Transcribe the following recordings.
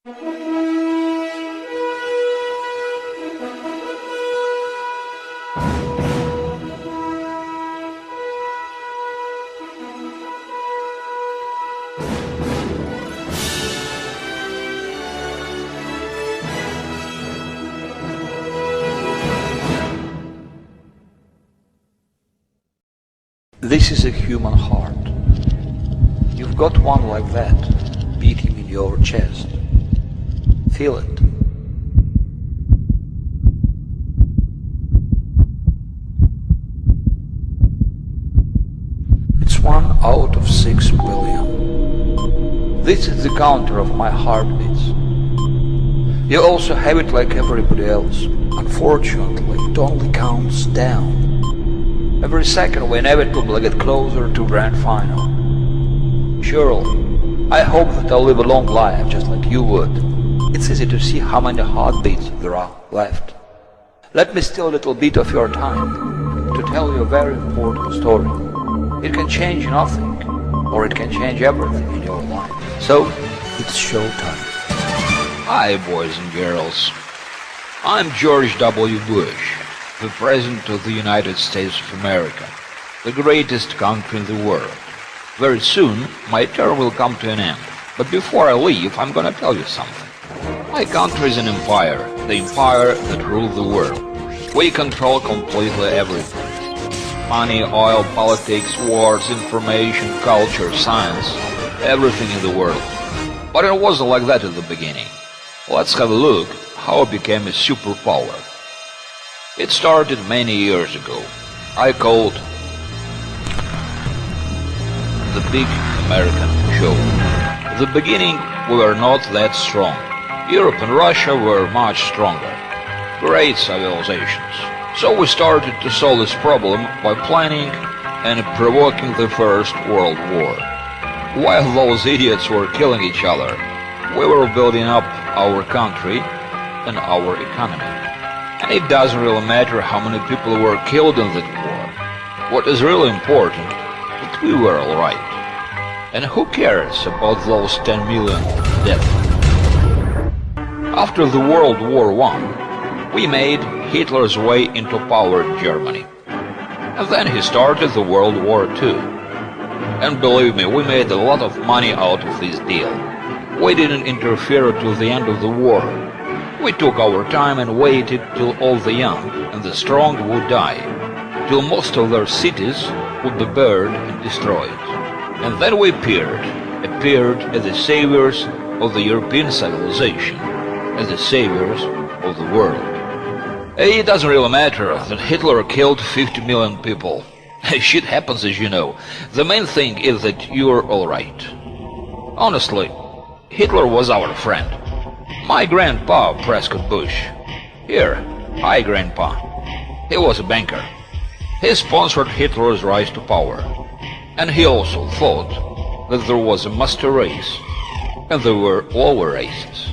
This is a human heart. You've got one like that, beating in your chest. Feel it. It's 1 out of 6 billion. This is the counter of my heartbeats. You also have it like everybody else. Unfortunately, it only counts down. Every second we inevitably get closer to grand final. Surely, I hope that I'll live a long life just like you would. It's easy to see how many heartbeats there are left. Let me steal a little bit of your time to tell you a very important story. It can change nothing, or it can change everything in your life. So, it's showtime. Hi, boys and girls. I'm George W. Bush, the President of the United States of America, the greatest country in the world. Very soon, my term will come to an end. But before I leave, I'm gonna tell you something. My country is an empire, the empire that rules the world. We control completely everything. Money, oil, politics, wars, information, culture, science, everything in the world. But it wasn't like that at the beginning. Let's have a look how it became a superpower. It started many years ago. I called the Big American Show. At the beginning, we were not that strong. Europe and Russia were much stronger. Great civilizations. So we started to solve this problem by planning and provoking the First World War. While those idiots were killing each other, we were building up our country and our economy. And it doesn't really matter how many people were killed in that war. What is really important, that we were alright. And who cares about those 10 million dead? After the World War I, we made Hitler's way into power in Germany. And then he started the World War II. And believe me, we made a lot of money out of this deal. We didn't interfere till the end of the war. We took our time and waited till all the young and the strong would die, till most of their cities would be burned and destroyed. And then we appeared as the saviors of the European civilization, as the saviors of the world. It doesn't really matter that Hitler killed 50 million people. Shit happens, as you know. The main thing is that you're alright. Honestly, Hitler was our friend. My grandpa, Prescott Bush. Here, hi grandpa. He was a banker. He sponsored Hitler's rise to power. And he also thought that there was a master race, and there were lower races.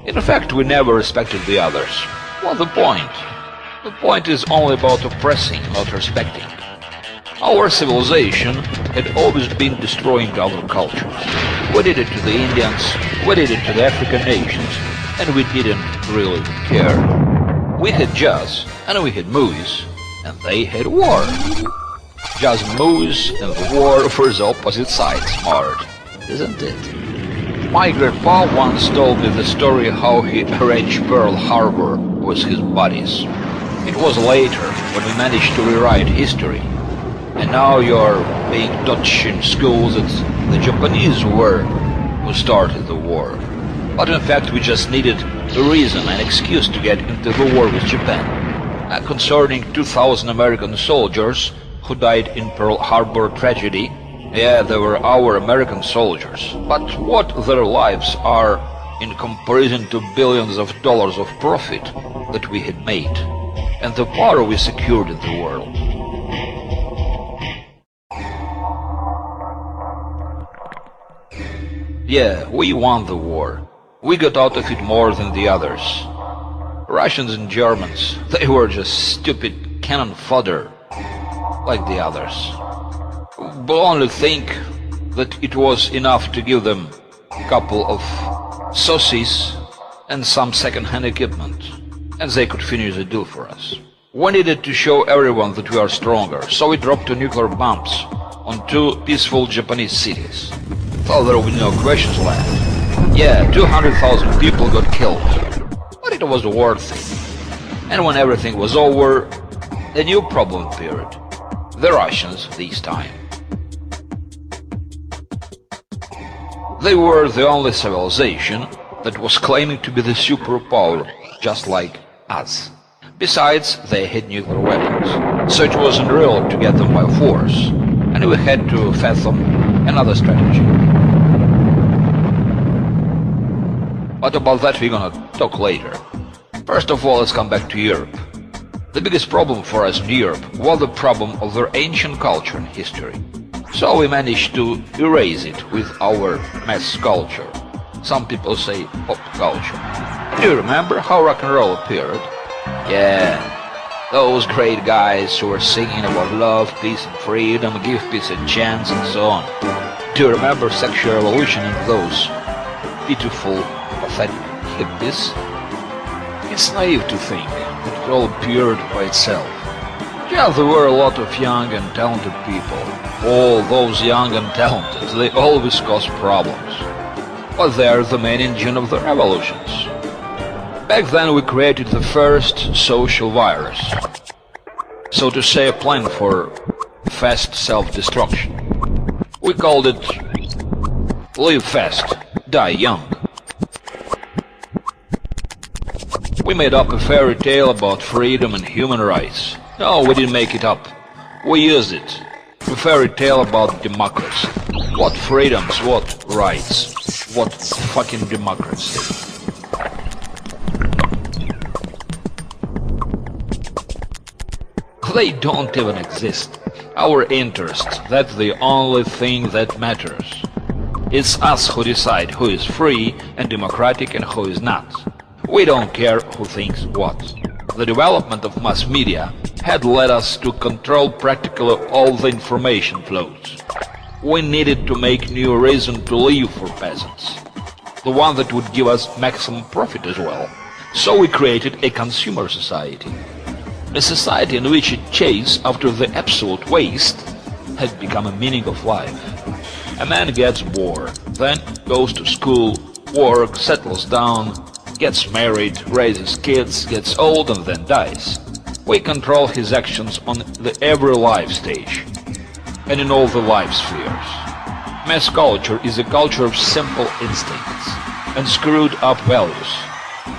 In fact, we never respected the others. What's the point? The point is only about oppressing, not respecting. Our civilization had always been destroying other cultures. We did it to the Indians, we did it to the African nations, and we didn't really care. We had jazz, and we had movies, and they had war. Jazz, movies, and the war were the opposite sides, smart, isn't it? My grandpa once told me the story how he arranged Pearl Harbor with his buddies. It was later when we managed to rewrite history. And now you're being taught in schools that the Japanese were who started the war. But in fact we just needed a reason, an excuse to get into the war with Japan. Concerning 2,000 American soldiers who died in Pearl Harbor tragedy, yeah, they were our American soldiers. But what their lives are in comparison to billions of dollars of profit that we had made, and the power we secured in the world. Yeah, we won the war. We got out of it more than the others. Russians and Germans, they were just stupid cannon fodder, like the others. but only think that it was enough to give them a couple of saucies and some second-hand equipment, and they could finish the deal for us. We needed to show everyone that we are stronger, so we dropped two nuclear bombs on two peaceful Japanese cities. Thought there would be no questions left. Yeah, 200,000 people got killed, but it was worth it. And when everything was over, a new problem appeared. The Russians this time. They were the only civilization that was claiming to be the superpower, just like us. Besides, they had nuclear weapons, so it wasn't real to get them by force, and we had to fathom another strategy. But about that we're gonna talk later. First of all, let's come back to Europe. The biggest problem for us in Europe was the problem of their ancient culture and history. So we managed to erase it with our mass culture. Some people say pop culture. Do you remember how rock and roll appeared? Yeah, those great guys who were singing about love, peace and freedom, give peace a chance and so on. Do you remember sexual revolution and those beautiful, pathetic hippies? It's naive to think that it all appeared by itself. Yeah, there were a lot of young and talented people. All those young and talented, they always cause problems. But they're the main engine of the revolutions. Back then we created the first social virus. So to say, a plan for fast self-destruction. We called it Live Fast, Die Young. We made up a fairy tale about freedom and human rights. No, we didn't make it up. We used it. A fairy tale about democracy. What freedoms, what rights, what fucking democracy. They don't even exist. Our interests, that's the only thing that matters. It's us who decide who is free and democratic and who is not. We don't care who thinks what. The development of mass media had led us to control practically all the information flows. We needed to make new reason to live for peasants, the one that would give us maximum profit as well. So we created a consumer society, a society in which a chase after the absolute waste had become a meaning of life. A man gets bored, then goes to school, works, settles down, gets married, raises kids, gets old and then dies. We control his actions on every life stage and in all the life spheres. Mass culture is a culture of simple instincts and screwed up values.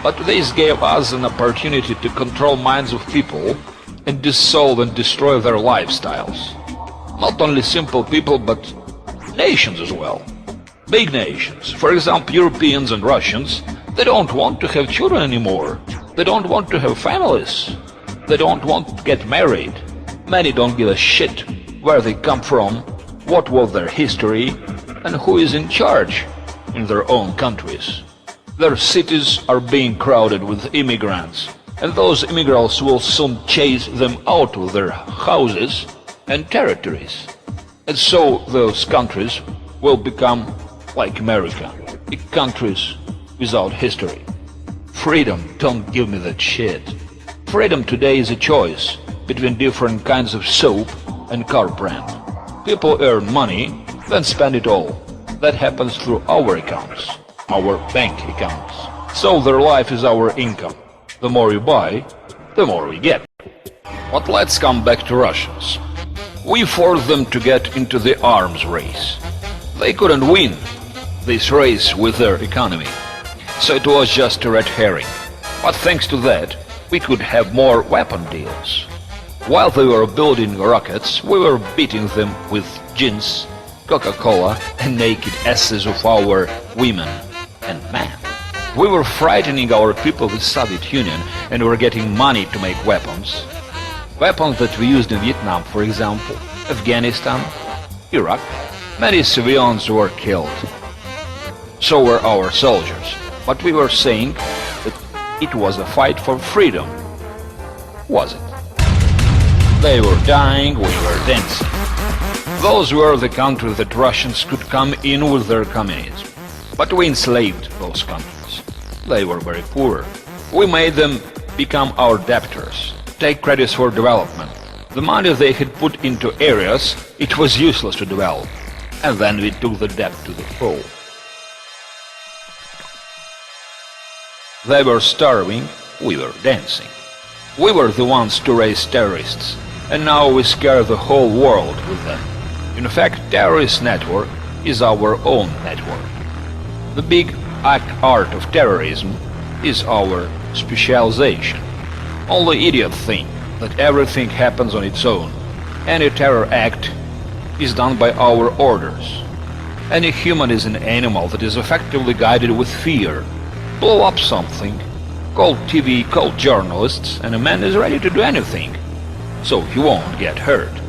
But this gave us an opportunity to control minds of people and dissolve and destroy their lifestyles. Not only simple people, but nations as well. Big nations. For example, Europeans and Russians, they don't want to have children anymore. They don't want to have families. They don't want to get married. Many don't give a shit where they come from, what was their history, and who is in charge in their own countries. Their cities are being crowded with immigrants, and those immigrants will soon chase them out of their houses and territories. And so those countries will become like America, countries without history. Freedom, don't give me that shit. Freedom today is a choice between different kinds of soap and car brand. People earn money, then spend it all. That happens through our accounts, our bank accounts. So their life is our income. The more you buy, the more we get. But let's come back to Russians. We forced them to get into the arms race. They couldn't win this race with their economy, so it was just a red herring. But thanks to that, we could have more weapon deals. While they were building rockets, we were beating them with gins, Coca-Cola and naked asses of our women and men. We were frightening our people with Soviet Union and were getting money to make weapons. Weapons that we used in Vietnam, for example, Afghanistan, Iraq. Many civilians were killed. So were our soldiers. But we were saying that it was a fight for freedom. Was it? They were dying, we were dancing. Those were the countries that Russians could come in with their communism. But we enslaved those countries. They were very poor. We made them become our debtors, take credits for development. The money they had put into areas it was useless to develop. And then we took the debt to the full. They were starving, we were dancing. We were the ones to raise terrorists, and now we scare the whole world with them. In fact, terrorist network is our own network. The big art of terrorism is our specialization. Only idiots think that everything happens on its own. Any terror act is done by our orders. Any human is an animal that is effectively guided with fear. Blow up something, call TV, call journalists, and a man is ready to do anything, so he won't get hurt.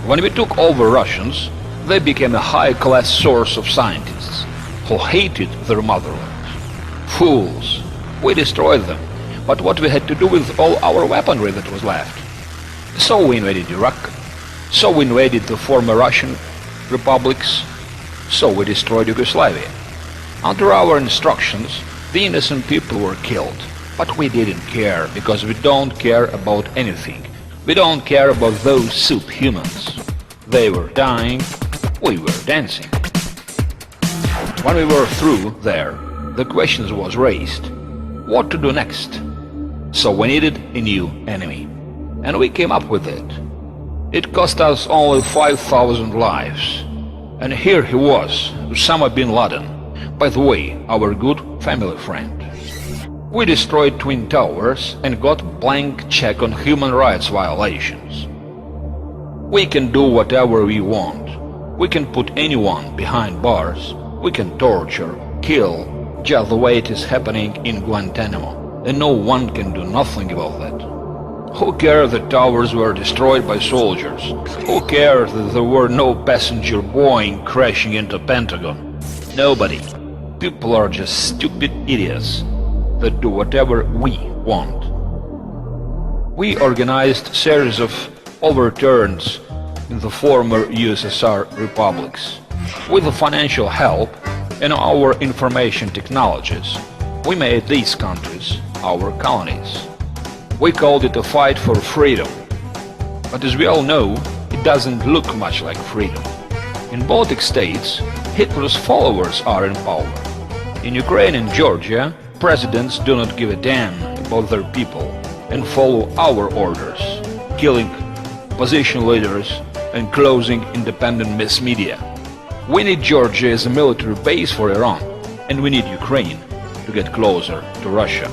When we took over Russians, they became a high-class source of scientists who hated their motherland. Fools! We destroyed them, but what we had to do with all our weaponry that was left? So we invaded Iraq, so we invaded the former Russian republics, so we destroyed Yugoslavia. Under our instructions, the innocent people were killed, but we didn't care, because we don't care about anything. We don't care about those subhumans. They were dying, we were dancing. When we were through there, the question was raised, what to do next? So we needed a new enemy, and we came up with it. It cost us only 5,000 lives, and here he was, Osama bin Laden, by the way, our good family friend. We destroyed Twin Towers and got blank check on human rights violations. We can do whatever we want. We can put anyone behind bars. We can torture, kill, just the way it is happening in Guantanamo, and no one can do nothing about that. Who cares that towers were destroyed by soldiers? Who cares that there were no passenger Boeing crashing into Pentagon? Nobody. People are just stupid idiots that do whatever we want. We organized series of overturns in the former USSR republics. With the financial help and our information technologies, we made these countries our colonies. We called it a fight for freedom. But as we all know, it doesn't look much like freedom. In Baltic states, Hitler's followers are in power. In Ukraine and Georgia, presidents do not give a damn about their people and follow our orders, killing opposition leaders and closing independent mass media. We need Georgia as a military base for Iran, and we need Ukraine to get closer to Russia.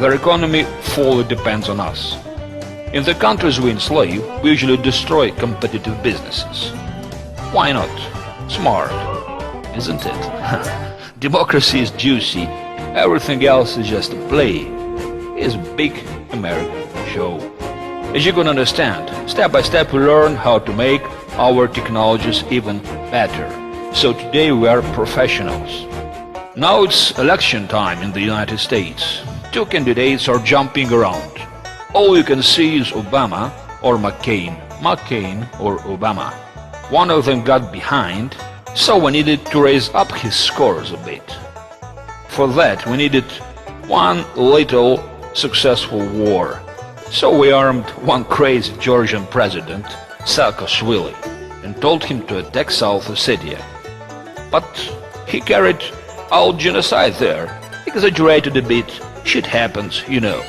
Their economy fully depends on us. In the countries we enslave, we usually destroy competitive businesses. Why not? Smart, isn't it? Democracy is juicy, everything else is just a play. It's a big American show. As you can understand, step by step we learn how to make our technologies even better. So today we are professionals. Now it's election time in the United States. Two candidates are jumping around. All you can see is Obama or McCain, McCain or Obama. One of them got behind, so we needed to raise up his scores a bit. For that we needed one little successful war. So we armed one crazy Georgian president, Saakashvili, and told him to attack South Ossetia. But he carried out genocide there, exaggerated a bit, shit happens, you know.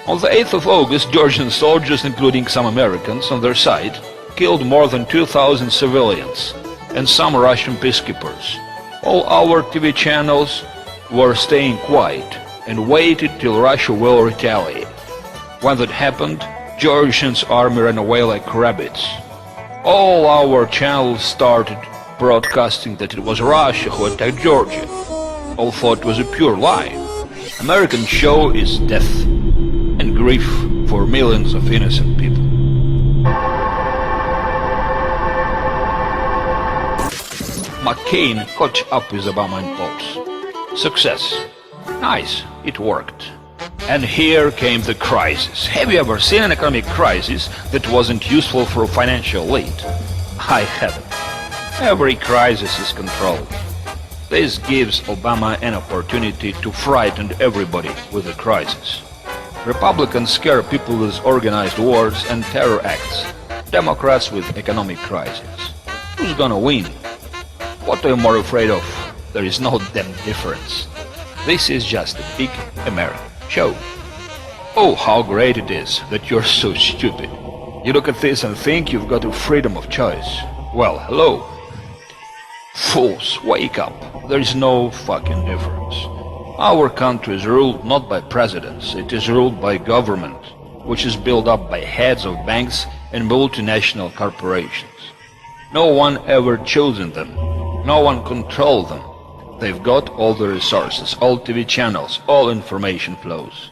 On the 8th of August, Georgian soldiers, including some Americans on their side, killed more than 2,000 civilians and some Russian peacekeepers. All our TV channels were staying quiet and waited till Russia will retaliate. When that happened, Georgians' army ran away like rabbits. All our channels started broadcasting that it was Russia who attacked Georgia. All thought it was a pure lie. American show is death and grief for millions of innocent people. McCain caught up with Obama in polls. Success. Nice, it worked. And here came the crisis. Have you ever seen an economic crisis that wasn't useful for a financial elite? I haven't. Every crisis is controlled. This gives Obama an opportunity to frighten everybody with a crisis. Republicans scare people with organized wars and terror acts. Democrats with economic crisis. Who's gonna win? What are you more afraid of? There is no damn difference. This is just a big American show. Oh, how great it is that you're so stupid. You look at this and think you've got a freedom of choice. Well, hello. Fools, wake up. There is no fucking difference. Our country is ruled not by presidents, it is ruled by government, which is built up by heads of banks and multinational corporations. No one ever chosen them. No one controlled them. They've got all the resources, all TV channels, all information flows.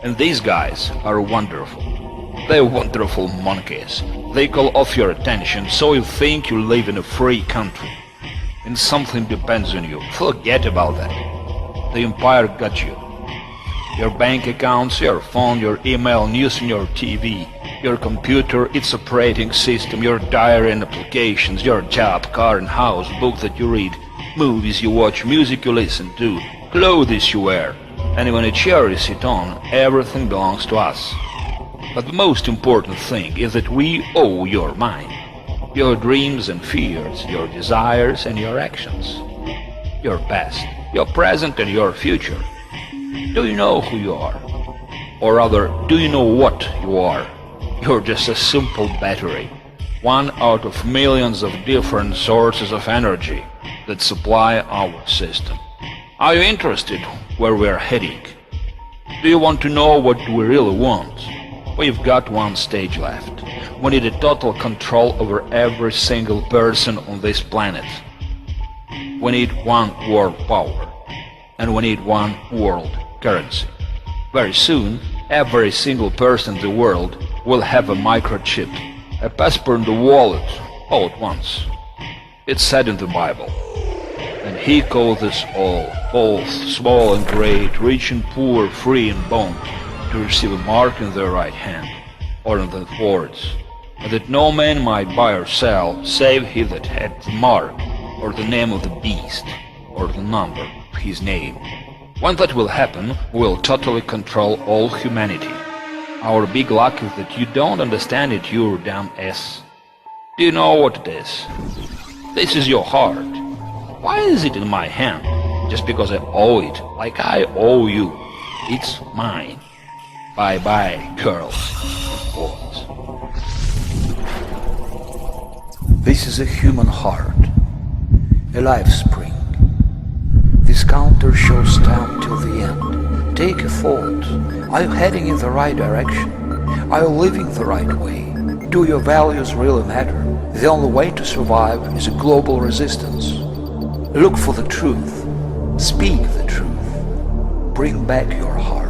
And these guys are wonderful. They're wonderful monkeys. They call off your attention so you think you live in a free country. And something depends on you. Forget about that. The empire got you. Your bank accounts, your phone, your email, news on your TV, your computer, its operating system, your diary and applications, your job, car and house, book that you read, movies you watch, music you listen to, clothes you wear, and even a chair you sit on, everything belongs to us. But the most important thing is that we owe your mind, your dreams and fears, your desires and your actions, your past, your present and your future. Do you know who you are? Or rather, do you know what you are? You're just a simple battery, one out of millions of different sources of energy that supply our system. Are you interested where we're heading? Do you want to know what we really want? We've got one stage left. We need a total control over every single person on this planet. We need one world power, and we need one world currency. Very soon, every single person in the world will have a microchip, a passport in the wallet, all at once. It's said in the Bible. And he called us all, both small and great, rich and poor, free and bond, to receive a mark in their right hand, or in the words, and that no man might buy or sell, save he that had the mark, or the name of the beast, or the number of his name. When that will happen, we'll totally control all humanity. Our big luck is that you don't understand it, you damn ass. Do you know what it is? This is your heart. Why is it in my hand? Just because I owe it, like I owe you. It's mine. Bye-bye, girls and boys. This is a human heart, a life spring. This counter shows time till the end. Take a thought. Are you heading in the right direction? Are you living the right way? Do your values really matter? The only way to survive is a global resistance. Look for the truth. Speak the truth. Bring back your heart.